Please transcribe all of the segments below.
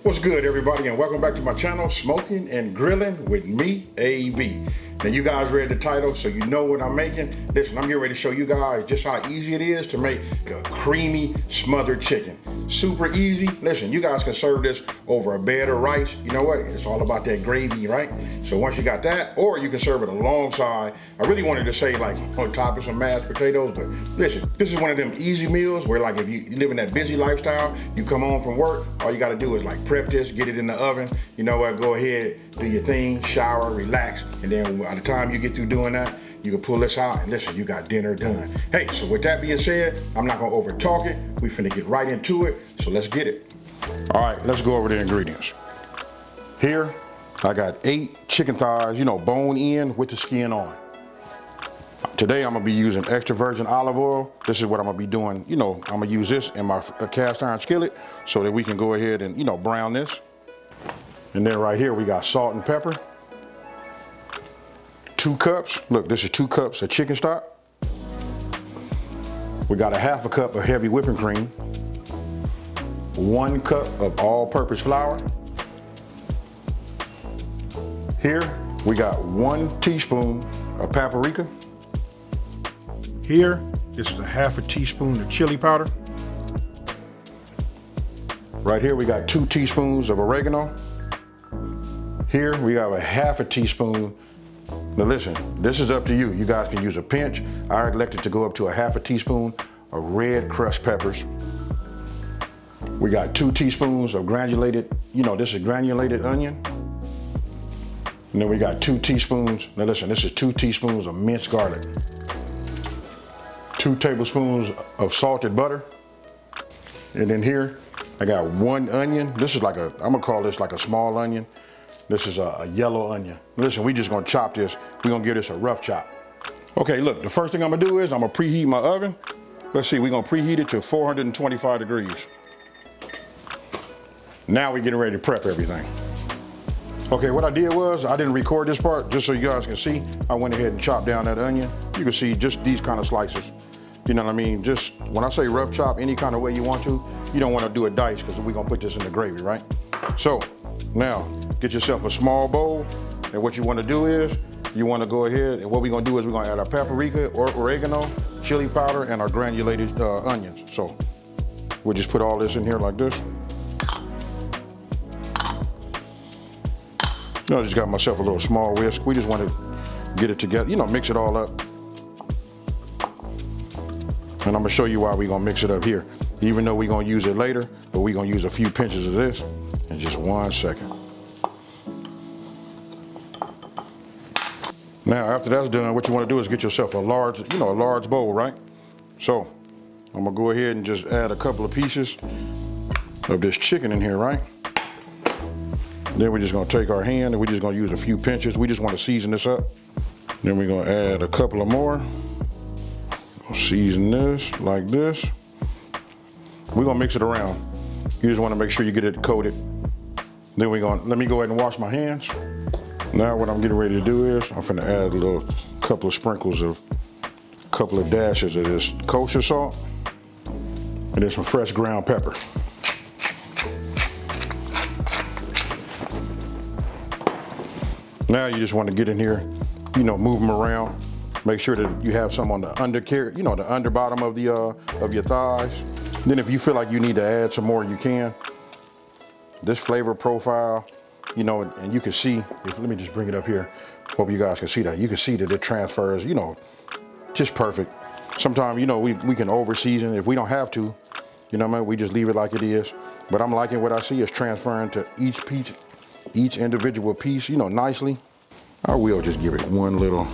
What's good, everybody, and welcome back to my channel, Smoking and Grilling with me, AB. Now, you guys read the title, so you know what I'm making. Listen, I'm getting ready to show you guys just how easy it is to make a creamy smothered chicken. Super easy. Listen, you guys can serve this over a bed of rice. You know what? It's all about that gravy, right? So once you got that, or you can serve it alongside. I really wanted to say like on top of some mashed potatoes, but listen, this is one of them easy meals where like if you live in that busy lifestyle, you come home from work, all you got to do is like prep this, get it in the oven. You know what? Go ahead, do your thing, shower, relax, and then by the time you get through doing that, you can pull this out and listen, you got dinner done. Hey, so with that being said, I'm not gonna over talk it. We finna get right into it, so let's get it. All right, let's go over the ingredients. Here, I got 8 chicken thighs, bone in with the skin on. Today, I'm gonna be using extra virgin olive oil. This is what I'm gonna be doing. I'm gonna use this in my cast iron skillet so that we can go ahead and, brown this. And then right here, we got salt and pepper. 2 cups, look, this is 2 cups of chicken stock. We got a half a cup of heavy whipping cream. 1 cup of all-purpose flour. Here, we got 1 teaspoon of paprika. Here, this is a half a teaspoon of chili powder. Right here, we got 2 teaspoons of oregano. Here, we have a half a teaspoon. Now listen, this is up to you. You guys can use a pinch. I elected to go up to a half a teaspoon of red crushed peppers. We got 2 teaspoons of granulated, this is granulated onion. And then we got 2 teaspoons, now listen, this is 2 teaspoons of minced garlic. 2 tablespoons of salted butter. And then here, I got 1 onion. This is like I'm gonna call this like a small onion. This is a yellow onion. Listen, we just gonna chop this. We're gonna give this a rough chop. Okay, look, the first thing I'm gonna do is I'm gonna preheat my oven. Let's see, we're gonna preheat it to 425 degrees. Now we're getting ready to prep everything. Okay, what I did was, I didn't record this part, just so you guys can see. I went ahead and chopped down that onion. You can see just these kind of slices. You know what I mean? Just, when I say rough chop, any kind of way you want to, you don't wanna do it dice, because we're gonna put this in the gravy, right? So, now, get yourself a small bowl, and what you want to do is, you want to go ahead, and what we're going to do is we're going to add our paprika, or oregano, chili powder, and our granulated onions. So, we'll just put all this in here like this. I just got myself a little small whisk. We just want to get it together, mix it all up. And I'm going to show you why we're going to mix it up here. Even though we're going to use it later, but we're going to use a few pinches of this. In just 1 second. Now, after that's done, what you want to do is get yourself a large, a large bowl, right? So, I'm gonna go ahead and just add a couple of pieces of this chicken in here, right? Then we're just gonna take our hand and we're just gonna use a few pinches. We just want to season this up. Then we're gonna add a couple of more. Season this like this. We're gonna mix it around. You just want to make sure you get it coated. Then let me go ahead and wash my hands. Now what I'm getting ready to do is, I'm gonna add a couple of sprinkles of, couple of dashes of this kosher salt, and then some fresh ground pepper. Now you just want to get in here, move them around. Make sure that you have some on the the under bottom of your thighs. Then if you feel like you need to add some more, you can. This flavor profile, and you can see, let me just bring it up here. Hope you guys can see that. You can see that it transfers, just perfect. Sometimes, we can over season if we don't have to, we just leave it like it is. But I'm liking what I see is transferring to each individual piece, nicely. I will just give it one little,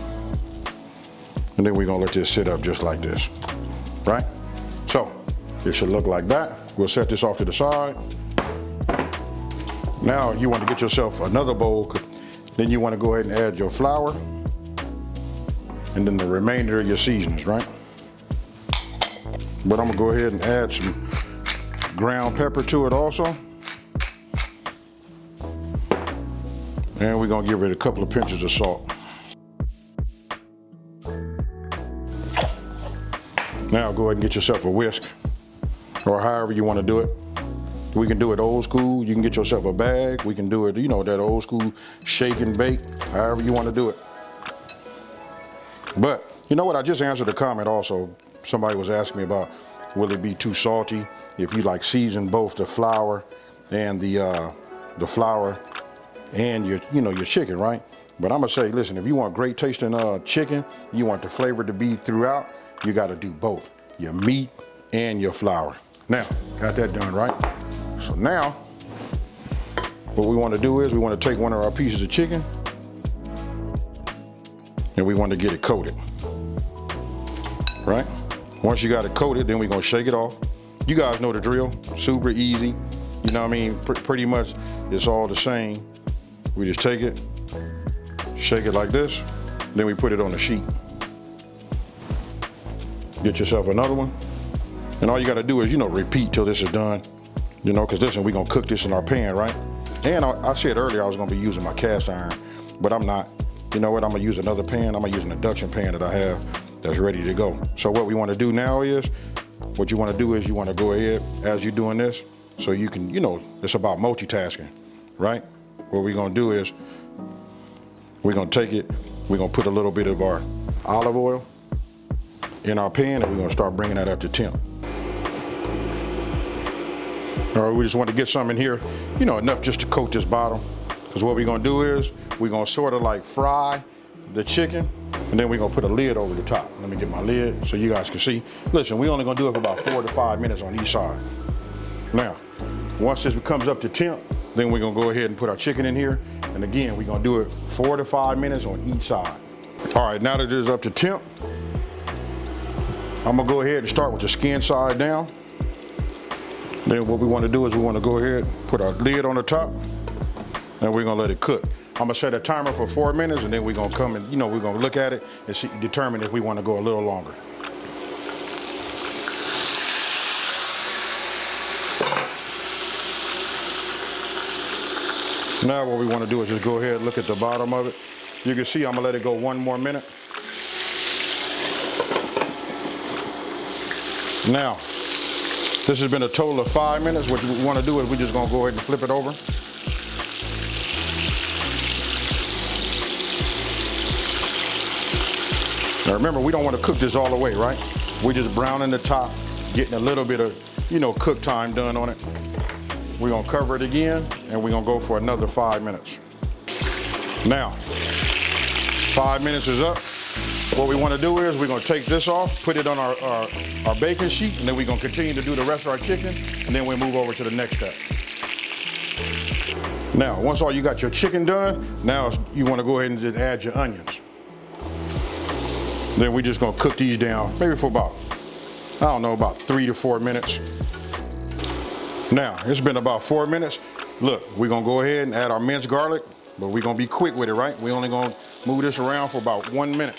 and then we're gonna let this sit up just like this, right? So, it should look like that. We'll set this off to the side. Now you want to get yourself another bowl. Then you want to go ahead and add your flour and then the remainder of your seasonings, right? But I'm gonna go ahead and add some ground pepper to it also. And we're gonna give it a couple of pinches of salt. Now go ahead and get yourself a whisk, or however you want to do it. We can do it old school. You can get yourself a bag. We can do it, you know, that old school shake and bake, however you want to do it. But you know what? I just answered a comment also. Somebody was asking me about, will it be too salty if you like season both the flour and the flour and your chicken, right? But I'm gonna say, listen, if you want great tasting chicken, you want the flavor to be throughout, you got to do both, your meat and your flour. Now, got that done, right? So now, what we want to do is we want to take one of our pieces of chicken and we want to get it coated, right? Once you got it coated, then we're gonna shake it off. You guys know the drill, super easy. You know what I mean? Pretty much it's all the same. We just take it, shake it like this, then we put it on the sheet. Get yourself another one. And all you gotta do is, repeat till this is done. Cause listen, we're gonna cook this in our pan, right? And I said earlier I was gonna be using my cast iron, but I'm not. You know what, I'm gonna use another pan. I'm gonna use an induction pan that I have that's ready to go. So what we wanna do now is, what you wanna do is you wanna go ahead as you're doing this, so you can, it's about multitasking, right? What we're gonna do is, we're gonna take it, we're gonna put a little bit of our olive oil in our pan and we're gonna start bringing that up to temp. All right, we just want to get some in here, enough just to coat this bottom. Because what we're gonna do is, we're gonna sort of like fry the chicken, and then we're gonna put a lid over the top. Let me get my lid so you guys can see. Listen, we're only gonna do it for about 4 to 5 minutes on each side. Now, once this comes up to temp, then we're gonna go ahead and put our chicken in here. And again, we're gonna do it 4 to 5 minutes on each side. All right, now that it is up to temp, I'm gonna go ahead and start with the skin side down. Then what we wanna do is we wanna go ahead, put our lid on the top, and we're gonna let it cook. I'm gonna set a timer for 4 minutes, and then we're gonna come and, we're gonna look at it and determine if we wanna go a little longer. Now what we wanna do is just go ahead and look at the bottom of it. You can see I'm gonna let it go 1 more minute. Now, this has been a total of 5 minutes. What we wanna do is we're just gonna go ahead and flip it over. Now remember, we don't wanna cook this all the way, right? We're just browning the top, getting a little bit of, cook time done on it. We're gonna cover it again, and we're gonna go for another 5 minutes. Now, 5 minutes is up. What we wanna do is we're gonna take this off, put it on our baking sheet, and then we're gonna continue to do the rest of our chicken, and then we'll move over to the next step. Now, once you got your chicken done, now you wanna go ahead and just add your onions. Then we're just gonna cook these down, maybe for about 3 to 4 minutes. Now, it's been about 4 minutes. Look, we're gonna go ahead and add our minced garlic, but we're gonna be quick with it, right? We're only gonna move this around for about 1 minute.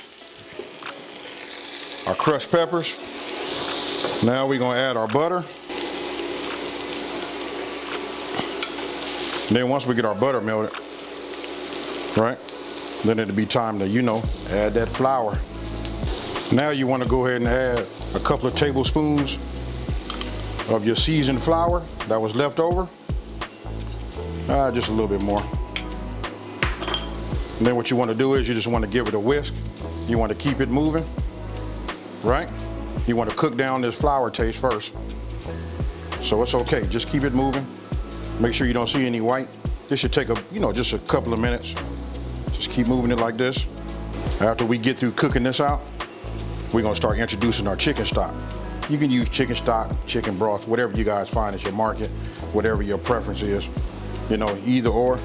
Our crushed peppers. Now we're gonna add our butter. And then once we get our butter melted, right? Then it'll be time to, add that flour. Now you wanna go ahead and add a couple of tablespoons of your seasoned flour that was left over. Just a little bit more. And then what you wanna do is you just wanna give it a whisk. You wanna keep it moving, right? You wanna cook down this flour taste first. So it's okay, just keep it moving. Make sure you don't see any white. This should take just a couple of minutes. Just keep moving it like this. After we get through cooking this out, we're gonna start introducing our chicken stock. You can use chicken stock, chicken broth, whatever you guys find at your market, whatever your preference is, either or.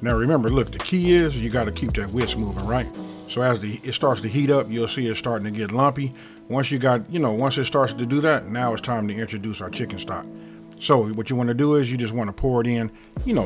Now remember, look, the key is you gotta keep that whisk moving, right? So as it starts to heat up, you'll see it starting to get lumpy. Once once it starts to do that, now it's time to introduce our chicken stock. So what you wanna do is you just wanna pour it in,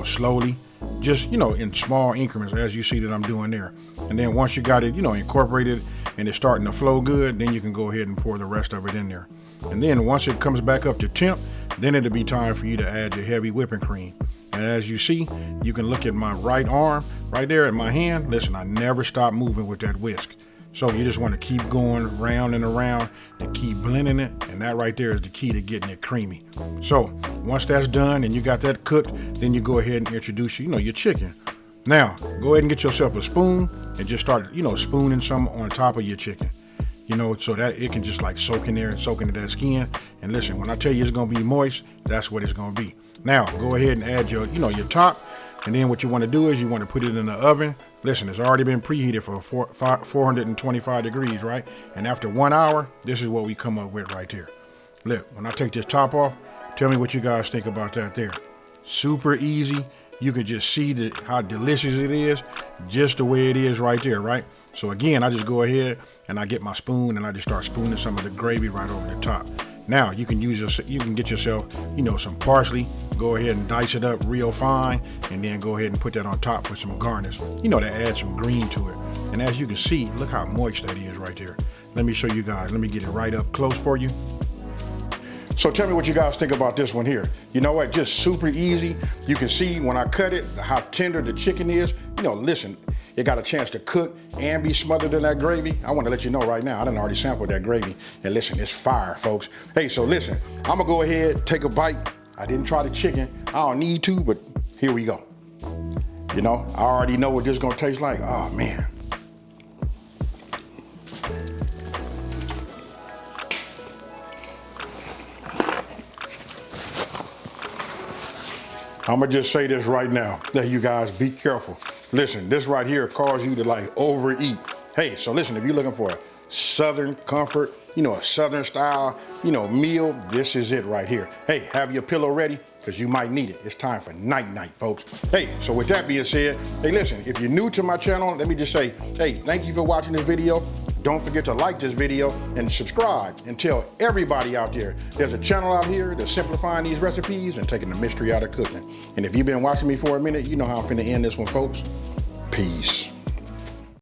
slowly, just, in small increments as you see that I'm doing there. And then once you got it, incorporated and it's starting to flow good, then you can go ahead and pour the rest of it in there. And then once it comes back up to temp, then it'll be time for you to add your heavy whipping cream. And as you see, you can look at my right arm, right there at my hand. Listen, I never stop moving with that whisk. So you just want to keep going round and around and keep blending it. And that right there is the key to getting it creamy. So Once that's done and you got that cooked, then you go ahead and introduce, your chicken. Now, go ahead and get yourself a spoon and just start, spooning some on top of your chicken. So that it can just like soak in there and soak into that skin. And listen, when I tell you it's gonna be moist, that's what it's gonna be. Now, go ahead and add your, your top. And then what you wanna do is you wanna put it in the oven. Listen, it's already been preheated for 425 degrees, right? And after 1 hour, this is what we come up with right there. Look, when I take this top off, tell me what you guys think about that there. Super easy. You can just see how delicious it is, just the way it is right there, right? So again, I just go ahead and I get my spoon and I just start spooning some of the gravy right over the top. Now you can get yourself, some parsley. Go ahead and dice it up real fine, and then go ahead and put that on top for some garnish. To add some green to it. And as you can see, look how moist that is right there. Let me show you guys. Let me get it right up close for you. So tell me what you guys think about this one here. You know what, just super easy. You can see when I cut it, how tender the chicken is. Listen, it got a chance to cook and be smothered in that gravy. I want to let you know right now, I done already sampled that gravy. And listen, it's fire, folks. Hey, so listen, I'm gonna go ahead, take a bite. I didn't try the chicken. I don't need to, but here we go. I already know what this is gonna taste like. Oh man. I'm gonna just say this right now, that you guys be careful. Listen, this right here causes you to like overeat. Hey, so listen, if you're looking for a Southern comfort, a Southern style, meal, this is it right here. Hey, have your pillow ready, because you might need it. It's time for night-night, folks. Hey, so with that being said, hey, listen, if you're new to my channel, let me just say, hey, thank you for watching this video. Don't forget to like this video and subscribe, and tell everybody out there there's a channel out here that's simplifying these recipes and taking the mystery out of cooking. And if you've been watching me for a minute, you know how I'm finna end this one, folks. Peace.